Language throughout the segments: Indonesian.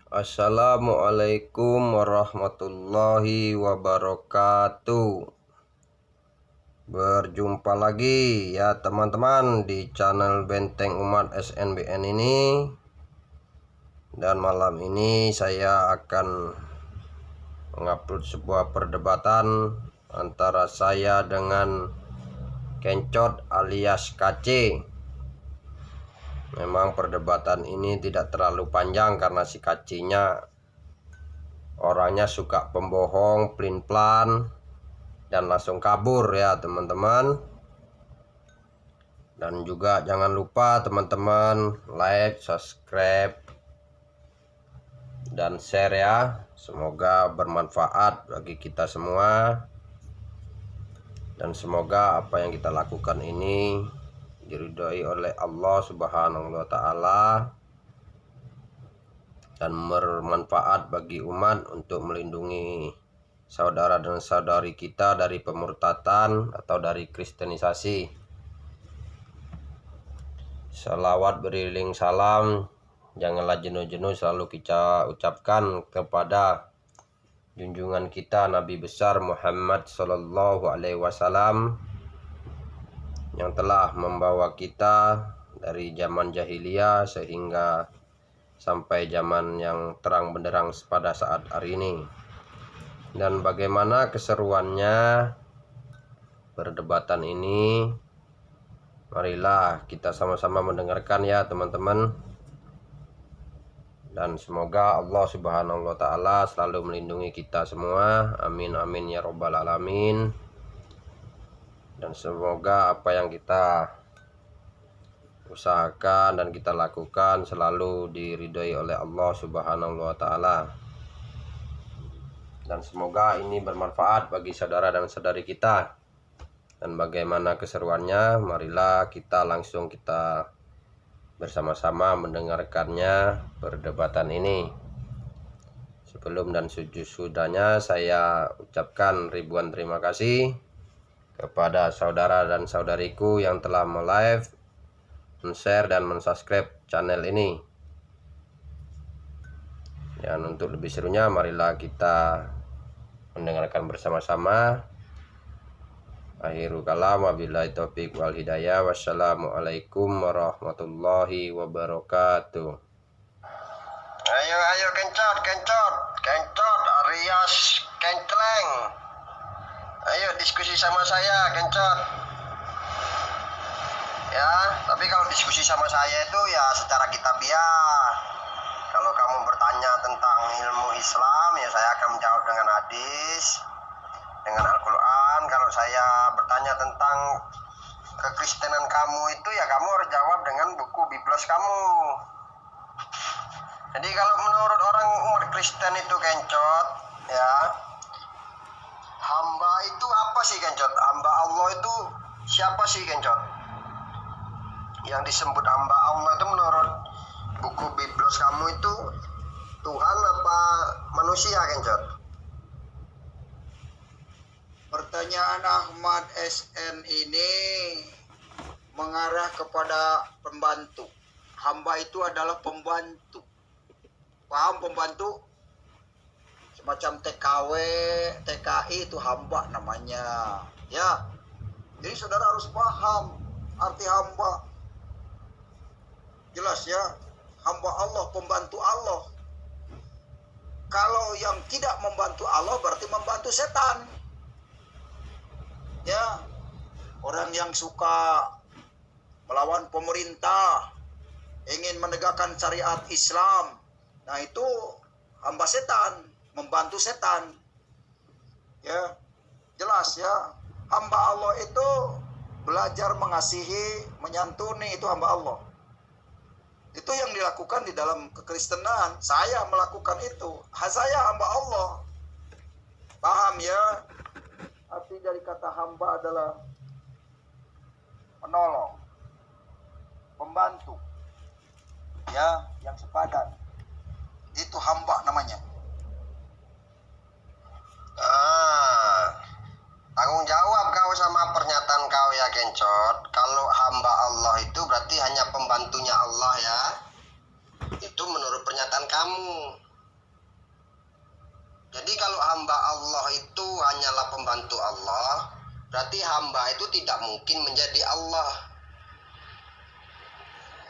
Assalamualaikum warahmatullahi wabarakatuh. Berjumpa lagi ya teman-teman di channel Benteng Umat SNBN ini. Dan malam ini saya akan mengupload sebuah perdebatan antara saya dengan Kencot alias KC. Memang perdebatan ini tidak terlalu panjang karena si KC-nya orangnya suka pembohong, pelin-pelan, dan langsung kabur ya teman-teman. Dan juga jangan lupa teman-teman like, subscribe, dan share ya. Semoga bermanfaat bagi kita semua. Dan semoga apa yang kita lakukan ini diridhoi oleh Allah Subhanahu wa Ta'ala dan bermanfaat bagi umat untuk melindungi saudara dan saudari kita dari pemurtatan atau dari kristenisasi. Salawat beriring salam janganlah jenuh-jenuh selalu kita ucapkan kepada junjungan kita Nabi besar Muhammad Sallallahu Alaihi Wasallam yang telah membawa kita dari zaman jahiliyah sehingga sampai zaman yang terang benderang pada saat hari ini. Dan bagaimana keseruannya perdebatan ini, marilah kita sama-sama mendengarkan ya teman-teman. Dan semoga Allah Subhanahu wa Ta'ala selalu melindungi kita semua. Amin amin ya robbal alamin. Dan semoga apa yang kita usahakan dan kita lakukan selalu diridhoi oleh Allah Subhanahu wa Ta'ala. Dan semoga ini bermanfaat bagi saudara dan saudari kita. Dan bagaimana keseruannya, marilah kita langsung kita bersama-sama mendengarkannya perdebatan ini. Sebelum dan sesudahnya saya ucapkan ribuan terima kasih kepada saudara dan saudariku yang telah live, share dan subscribe channel ini. Dan untuk lebih serunya marilah kita mendengarkan bersama-sama. Akhirul kalam wabillahi taufiq wal hidayah. Wassalamualaikum warahmatullahi wabarakatuh. Ayo kencot alias kenceleng. Ayo diskusi sama saya kencot. Ya, tapi kalau diskusi sama saya itu ya secara kitabiah. Kalau kamu bertanya tentang ilmu Islam ya saya akan menjawab dengan hadis, dengan Al-Quran. Kalau saya bertanya tentang kekristenan kamu itu ya kamu harus jawab dengan buku biblos kamu. Jadi kalau menurut orang umat Kristen itu kencot ya, hamba itu apa sih kencot? Hamba Allah itu siapa sih kencot? Yang disebut hamba Allah itu menurut buku biblos kamu itu Tuhan apa manusia kencot? Pertanyaan Ahmad SN ini mengarah kepada pembantu. Hamba itu adalah pembantu. Paham pembantu? Semacam TKW, TKI itu hamba namanya. Ya. Jadi saudara harus paham arti hamba. Jelas ya. Hamba Allah, pembantu Allah. Kalau yang tidak membantu Allah berarti membantu setan. Ya, orang yang suka melawan pemerintah, ingin menegakkan syariat Islam, nah itu hamba setan, membantu setan. Ya, jelas ya. Hamba Allah itu belajar mengasihi, menyantuni, itu hamba Allah. Itu yang dilakukan di dalam kekristenan. Saya melakukan itu. Saya hamba Allah. Paham ya? Arti dari kata hamba adalah menolong, membantu, ya, yang sepadan. Itu hamba namanya. Tanggung jawab kau sama pernyataan kau ya kencot. Kalau hamba Allah itu berarti hanya pembantunya Allah ya. Itu menurut pernyataan kamu. Jadi kalau hamba Allah itu hanyalah pembantu Allah, berarti hamba itu tidak mungkin menjadi Allah.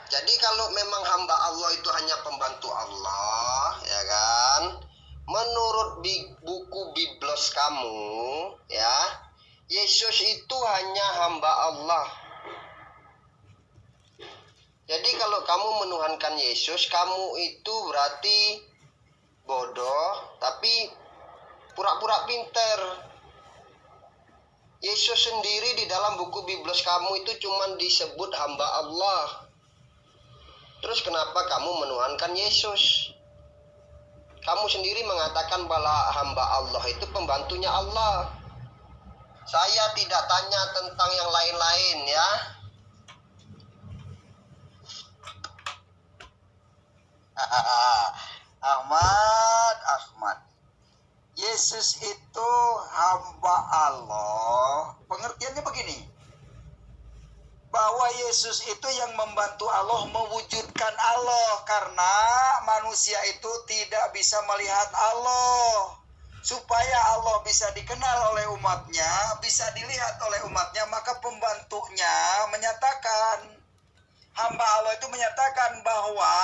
Jadi kalau memang hamba Allah itu hanya pembantu Allah, ya kan? Menurut buku Biblos kamu, ya, Yesus itu hanya hamba Allah. Jadi kalau kamu menuhankan Yesus, kamu itu berarti bodoh, tapi pura-pura pinter. Yesus sendiri di dalam buku Biblos kamu itu cuma disebut hamba Allah. Terus kenapa kamu menuhankan Yesus? Kamu sendiri mengatakan bahwa hamba Allah itu pembantunya Allah. Saya tidak tanya tentang yang lain-lain ya. Ahmad. Yesus itu hamba Allah. Pengertiannya begini. Bahwa Yesus itu yang membantu Allah mewujudkan Allah. Karena manusia itu tidak bisa melihat Allah. Supaya Allah bisa dikenal oleh umatnya, bisa dilihat oleh umatnya, maka pembantunya menyatakan, hamba Allah itu menyatakan bahwa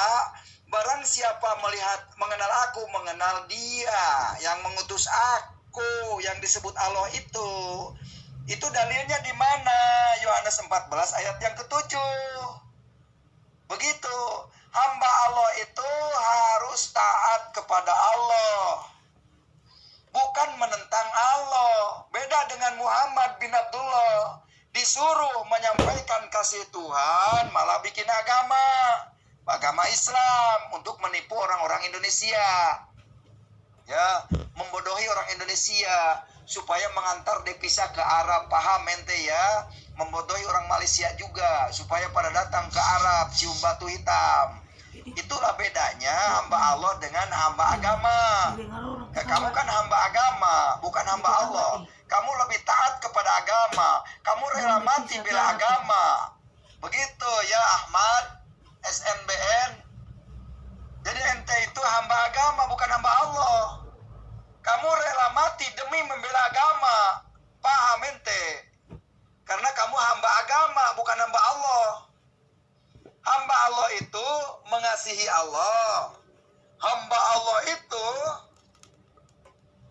barang siapa mengenal aku, mengenal Dia yang mengutus aku, yang disebut Allah itu. Itu dalilnya di mana? Yohanes 14 ayat yang ke-7. Begitu. Hamba Allah itu harus taat kepada Allah, bukan menentang Allah. Beda dengan Muhammad bin Abdullah, disuruh menyampaikan kasih Tuhan, malah bikin agama Islam untuk menipu orang-orang Indonesia. Ya, membodohi orang Indonesia supaya mengantar devisa ke Arab. Paham ente ya? Membodohi orang Malaysia juga supaya pada datang ke Arab cium batu hitam. Itulah bedanya hamba Allah dengan hamba agama. Kamu kan hamba agama, bukan hamba Allah. Kamu lebih taat kepada agama. Kamu rela mati bela agama. Begitu ya Ahmad, SNBN. Jadi ente itu hamba agama, bukan hamba Allah. Kamu rela mati demi membela agama. Paham ente? Karena kamu hamba agama, bukan hamba Allah. Hamba Allah itu mengasihi Allah. Hamba Allah itu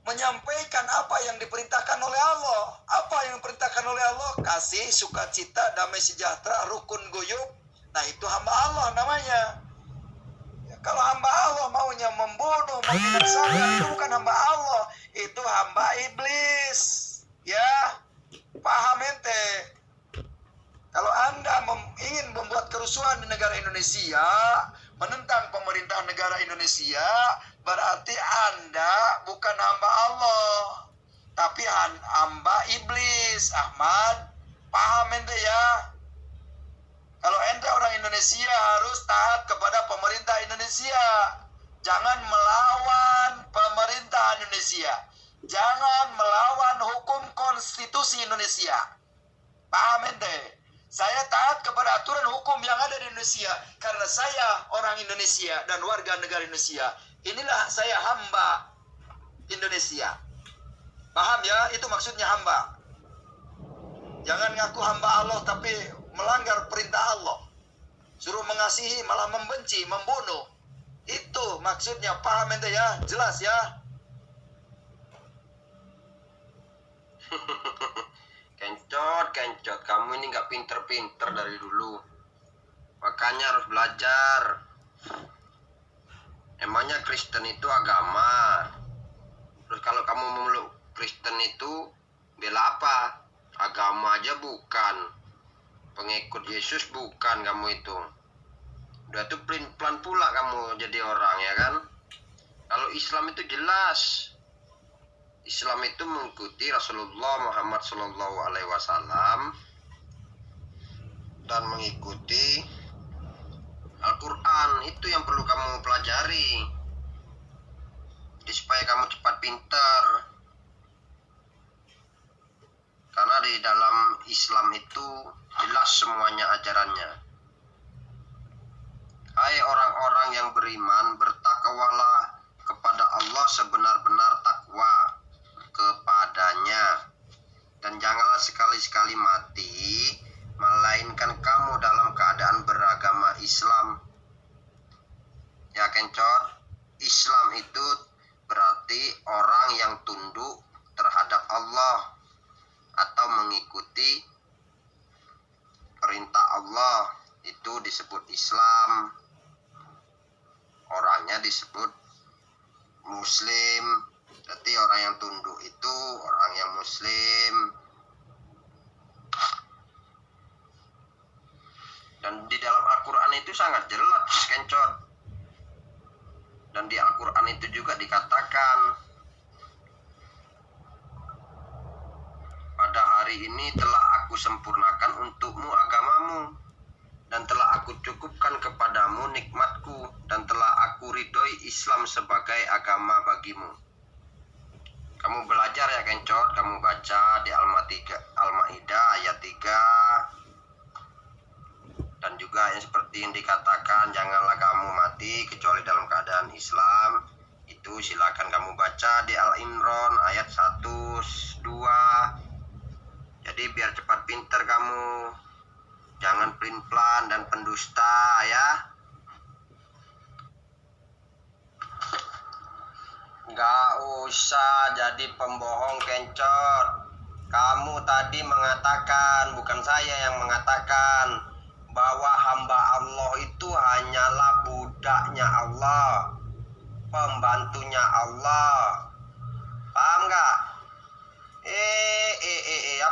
menyampaikan apa yang diperintahkan oleh Allah. Apa yang diperintahkan oleh Allah? Kasih, sukacita, damai sejahtera, rukun guyub. Nah itu hamba Allah namanya. Ya, kalau hamba Allah maunya membunuh, membinasakan, itu bukan hamba Allah. Itu hamba iblis. Ya, paham ente? Kalau Anda ingin membuat kerusuhan di negara Indonesia, menentang pemerintahan negara Indonesia, berarti Anda bukan hamba Allah, tapi hamba iblis, Ahmad. Paham ente ya? Kalau ente orang Indonesia harus taat kepada pemerintah Indonesia. Jangan melawan pemerintah Indonesia. Jangan melawan hukum konstitusi Indonesia. Paham ente? Saya taat kepada aturan hukum yang ada di Indonesia karena saya orang Indonesia dan warga negara Indonesia. Inilah saya hamba Indonesia. Paham ya? Itu maksudnya hamba. Jangan ngaku hamba Allah tapi melanggar perintah Allah. Suruh mengasihi malah membenci, membunuh. Itu maksudnya. Paham ente ya? Jelas ya? Kencot, kamu ini nggak pinter-pinter dari dulu. Makanya harus belajar. Emangnya Kristen itu agama. Terus kalau kamu memeluk Kristen itu bela apa? Agama aja bukan. Pengikut Yesus bukan kamu itu. Udah tuh pelan pula kamu jadi orang ya kan. Kalau Islam itu jelas. Islam itu mengikuti Rasulullah Muhammad SAW dan mengikuti Al-Quran. Itu yang perlu kamu pelajari. Jadi supaya kamu cepat pintar. Karena di dalam Islam itu jelas semuanya ajarannya. Hai orang-orang yang beriman, bertakwalah kepada Allah sebenar-benar takwa. muslim. Berarti orang yang tunduk itu orang yang muslim. Dan di dalam Al-Quran itu sangat jelas, kencot. Dan di Al-Quran itu juga dikatakan, pada hari ini telah aku sempurnakan untukmu agamamu, dan telah aku cukupkan kepadamu nikmatku, dan telah aku ridhoi Islam sebagai agama bagimu. Kamu belajar ya kencot, kamu baca di Al-Maidah ayat 3. Dan juga yang seperti yang dikatakan, janganlah kamu mati kecuali dalam keadaan Islam. Itu silakan kamu baca di Al-Imran ayat 1, 2. Jadi biar cepat pinter kamu. Jangan pelin-pelan dan pendusta ya. Nggak usah jadi pembohong kencot. Kamu tadi mengatakan, bukan saya yang mengatakan, bahwa hamba Allah itu hanyalah budaknya Allah, pembantunya Allah. Paham nggak?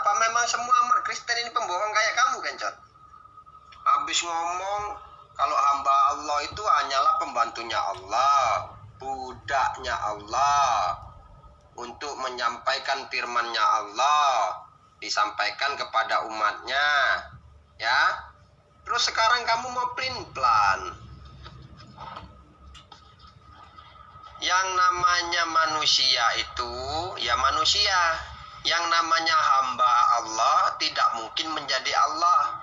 Apa memang semua umat Kristen ini pembohong kayak kamu, kencot? Habis ngomong kalau hamba Allah itu hanyalah pembantunya Allah, budaknya Allah, untuk menyampaikan firman-Nya Allah, disampaikan kepada umatnya, ya. Terus sekarang kamu mau pelin-pelan. Yang namanya manusia itu ya manusia. Yang namanya hamba Allah tidak mungkin menjadi Allah.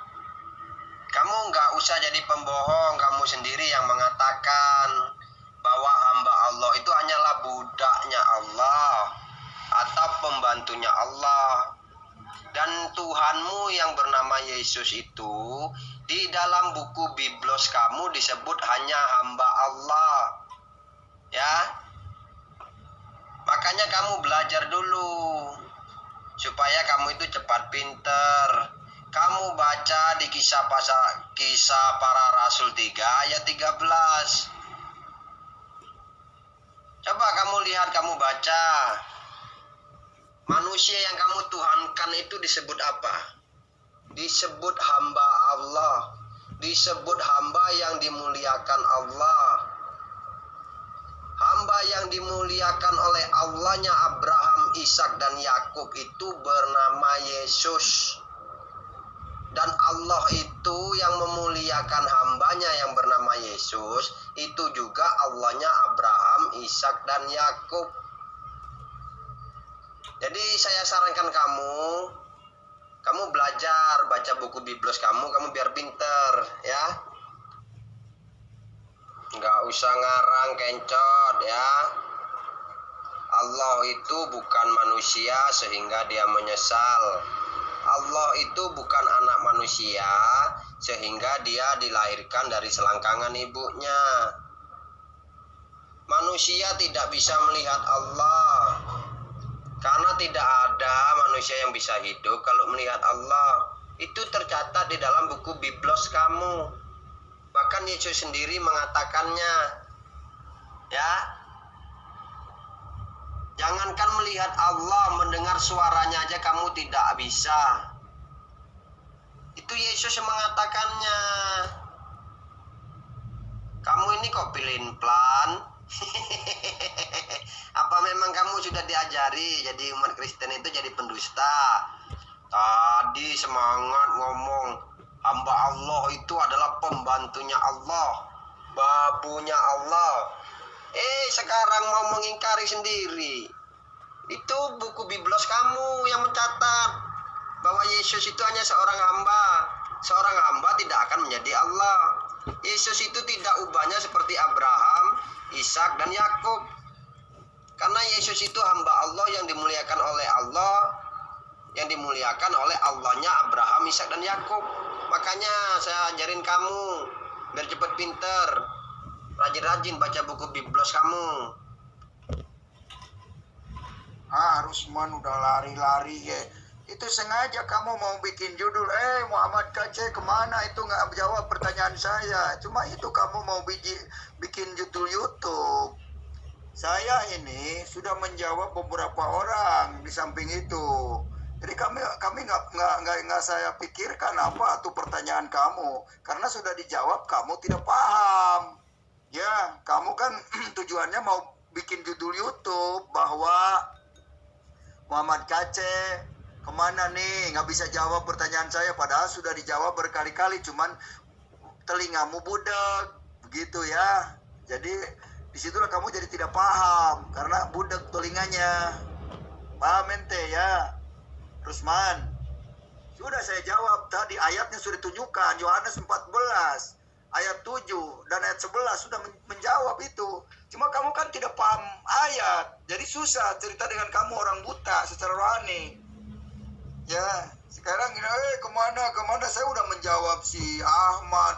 Kamu nggak usah jadi pembohong. Kamu sendiri yang mengatakan bahwa hamba Allah itu hanyalah budaknya Allah atau pembantunya Allah. Dan Tuhanmu yang bernama Yesus itu di dalam buku Biblos kamu disebut hanya hamba Allah. Ya. Makanya kamu belajar dulu supaya kamu itu cepat pinter. Kamu baca di kisah para Rasul 3 ayat 13. Coba kamu lihat, kamu baca. Manusia yang kamu tuhankan itu disebut apa? Disebut hamba Allah. Disebut hamba yang dimuliakan Allah. Hamba yang dimuliakan oleh Allahnya Abraham, Ishak dan Yakub itu bernama Yesus. Dan Allah itu yang memuliakan hambanya yang bernama Yesus, itu juga Allahnya Abraham, Ishak dan Yakub. Jadi saya sarankan kamu belajar baca buku Biblos kamu biar pinter ya. Nggak usah ngarang kencot ya. Allah itu bukan manusia sehingga dia menyesal. Allah itu bukan anak manusia sehingga dia dilahirkan dari selangkangan ibunya. Manusia tidak bisa melihat Allah. Karena tidak ada manusia yang bisa hidup kalau melihat Allah. Itu tercatat di dalam buku Biblos kamu. Bahkan Yesus sendiri mengatakannya. Ya. Jangankan melihat Allah, mendengar suaranya aja kamu tidak bisa. Itu Yesus yang mengatakannya. Kamu ini kok pelin-pelan? Apa memang kamu sudah diajari jadi umat Kristen itu jadi pendusta? Tadi semangat ngomong hamba Allah itu adalah pembantunya Allah, babunya Allah. Sekarang mau mengingkari sendiri. Itu buku Biblos kamu yang mencatat bahwa Yesus itu hanya seorang hamba. Seorang hamba tidak akan menjadi Allah. Yesus itu tidak ubahnya seperti Abraham, Ishak dan Yakub. Karena Yesus itu hamba Allah yang dimuliakan oleh Allah, yang dimuliakan oleh Allahnya Abraham, Ishak dan Yakub. Makanya saya ajarin kamu biar cepat pinter. Rajin-rajin baca buku Biblos kamu. Rusman udah lari-lari ya. Itu sengaja kamu mau bikin judul, Muhammad KC kemana, itu nggak jawab pertanyaan saya. Cuma itu kamu mau bikin judul YouTube. saya ini sudah menjawab beberapa orang di samping itu. Jadi kami nggak saya pikirkan apa tuh pertanyaan kamu, karena sudah dijawab, kamu tidak paham. Ya, kamu kan tujuannya mau bikin judul YouTube bahwa Muhammad Kace kemana nih, nggak bisa jawab pertanyaan saya, padahal sudah dijawab berkali-kali, cuman telingamu budak, begitu ya. Jadi disitulah kamu jadi tidak paham, karena budak telinganya. Paham ente ya, Rusman? Sudah saya jawab tadi, ayatnya sudah ditunjukkan, Yohanes 14 ayat 7 dan ayat 11 sudah menjawab itu. Cuma kamu kan tidak paham ayat, jadi susah cerita dengan kamu orang buta secara rohani. Ya, sekarang ini kemana saya udah menjawab si Ahmad,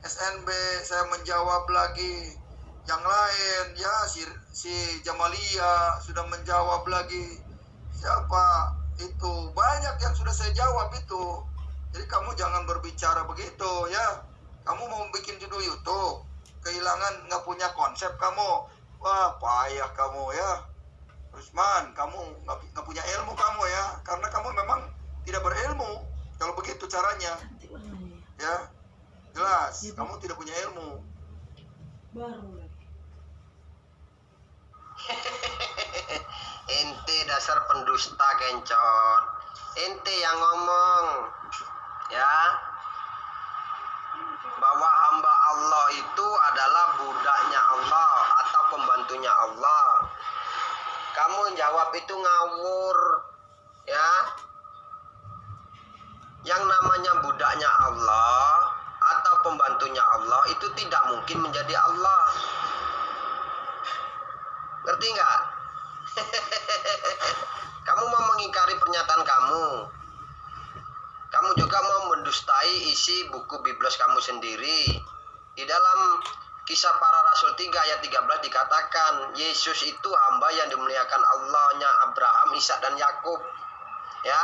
SNB, saya menjawab lagi yang lain, ya si Jamalia sudah menjawab lagi. Siapa itu? Banyak yang sudah saya jawab itu. Jadi kamu jangan berbicara begitu ya. Kamu mau bikin judul YouTube, kehilangan, nggak punya konsep kamu. Wah, payah kamu ya. Rusman, kamu nggak punya ilmu kamu ya, karena kamu memang tidak berilmu. Kalau begitu caranya, ya jelas kamu tidak punya ilmu. Baru lagi. Ente dasar pendusta kencot. Ente yang ngomong ya bahwa hamba Allah itu adalah budaknya Allah atau pembantunya Allah. Kamu jawab itu ngawur ya. Yang namanya budaknya Allah atau pembantunya Allah itu tidak mungkin menjadi Allah. Ngerti nggak? Kamu mau mengingkari pernyataan kamu. Kamu juga mau mendustai isi buku Biblos kamu sendiri. Di dalam Kisah Para Rasul 3 ayat 13 dikatakan, Yesus itu hamba yang dimuliakan Allahnya Abraham, Ishak dan Yakub. Ya.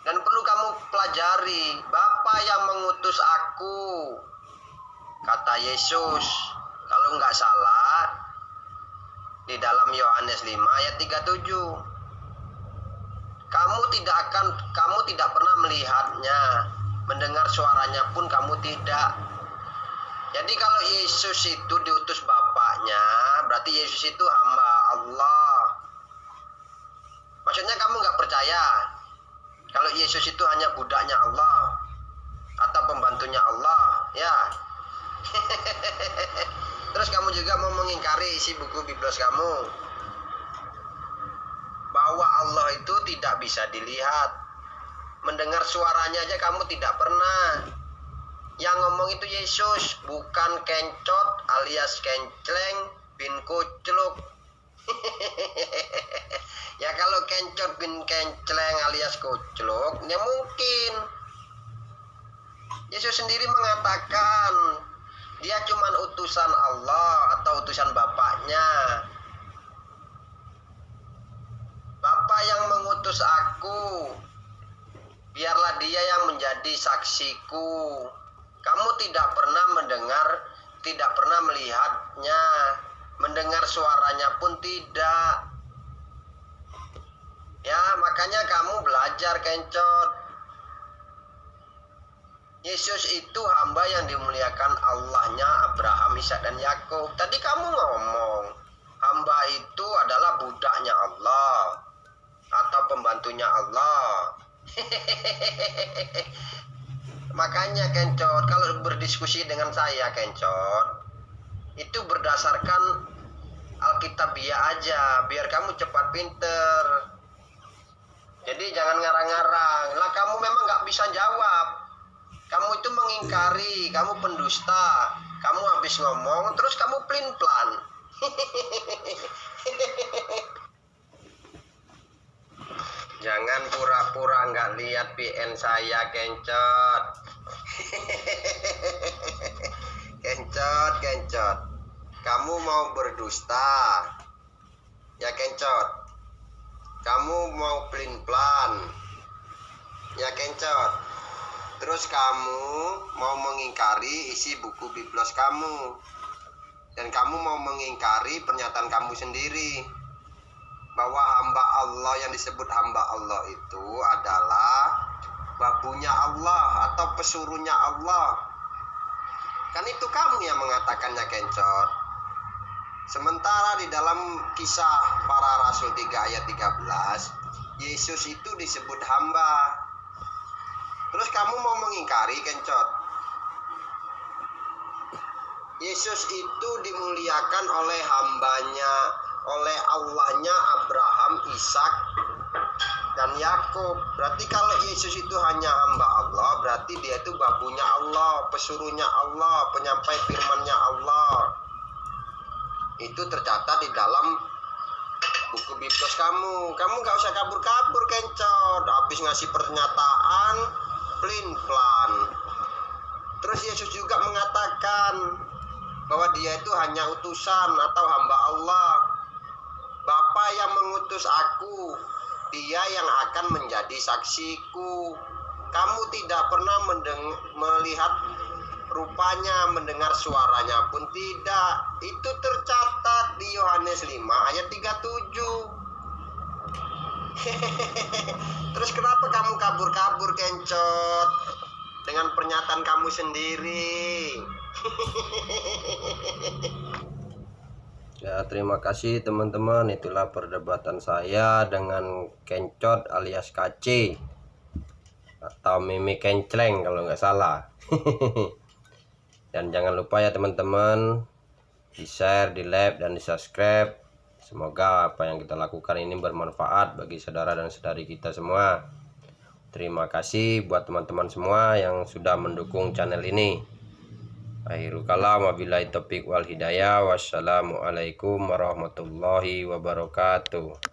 Dan perlu kamu pelajari, Bapa yang mengutus aku, kata Yesus. Kalau nggak salah, di dalam Yohanes 5 ayat 37. Kamu tidak pernah melihatnya, mendengar suaranya pun kamu tidak. Jadi kalau Yesus itu diutus Bapaknya, berarti Yesus itu hamba Allah. Maksudnya kamu nggak percaya kalau Yesus itu hanya budaknya Allah atau pembantunya Allah, ya? Terus kamu juga mau mengingkari isi buku Biblos kamu, bahwa Allah itu tidak bisa dilihat, mendengar suaranya aja kamu tidak pernah. Yang ngomong itu Yesus, bukan kencot alias kencleng bin kucluk. Ya kalau kencot bin kencleng alias kucluk, ya mungkin. Yesus sendiri mengatakan dia cuman utusan Allah atau utusan Bapaknya. Bapa yang mengutus aku, biarlah dia yang menjadi saksiku. Kamu tidak pernah mendengar, tidak pernah melihatnya, mendengar suaranya pun tidak. Ya, makanya kamu belajar kencot. Yesus itu hamba yang dimuliakan Allahnya Abraham, Ishak dan Yakub. Tadi kamu ngomong, hamba itu adalah budaknya Allah atau pembantunya Allah. Makanya kencot, kalau berdiskusi dengan saya kencot, itu berdasarkan Alkitabiah aja, biar kamu cepat pinter. Jadi jangan ngarang-ngarang. Lah kamu memang nggak bisa jawab. Kamu itu mengingkari, kamu pendusta. Kamu habis ngomong, terus kamu plin-plan. Jangan pura-pura nggak lihat PN saya, kencot. Kencot. Kamu mau berdusta. Ya kencot. Kamu mau plin-plan. Ya kencot. Terus kamu mau mengingkari isi buku biblos kamu. Dan kamu mau mengingkari pernyataan kamu sendiri. Bahwa hamba Allah yang disebut hamba Allah itu adalah babunya Allah atau pesuruhnya Allah. Kan itu kamu yang mengatakannya, Kencot. Sementara di dalam kisah para rasul 3 ayat 13, Yesus itu disebut hamba. Terus kamu mau mengingkari, Kencot? Yesus itu dimuliakan oleh hambanya, oleh Allahnya Abraham, Ishak, dan Yakub. Berarti kalau Yesus itu hanya hamba Allah, berarti dia itu babunya Allah, pesuruhnya Allah, penyampai firman-Nya Allah. Itu tercatat di dalam buku biblos kamu. Kamu gak usah kabur-kabur, Kencot. Habis ngasih pernyataan plin-plan. Terus Yesus juga mengatakan bahwa dia itu hanya utusan atau hamba Allah. Bapa yang mengutus aku, dia yang akan menjadi saksiku. Kamu tidak pernah melihat rupanya, mendengar suaranya pun tidak. Itu tercatat di Yohanes 5 ayat 37. Terus kenapa kamu kabur-kabur, Kencot, dengan pernyataan kamu sendiri? Ya, terima kasih teman-teman. Itulah perdebatan saya dengan Kencot alias KC atau Mimi Kencleng kalau nggak salah. Dan jangan lupa ya teman-teman, di share, di like, dan di subscribe. Semoga apa yang kita lakukan ini bermanfaat bagi saudara dan saudari kita semua. Terima kasih buat teman-teman semua yang sudah mendukung channel ini. Akhirul kalam, wabillahi taufiq wal hidayah. Wassalamualaikum warahmatullahi wabarakatuh.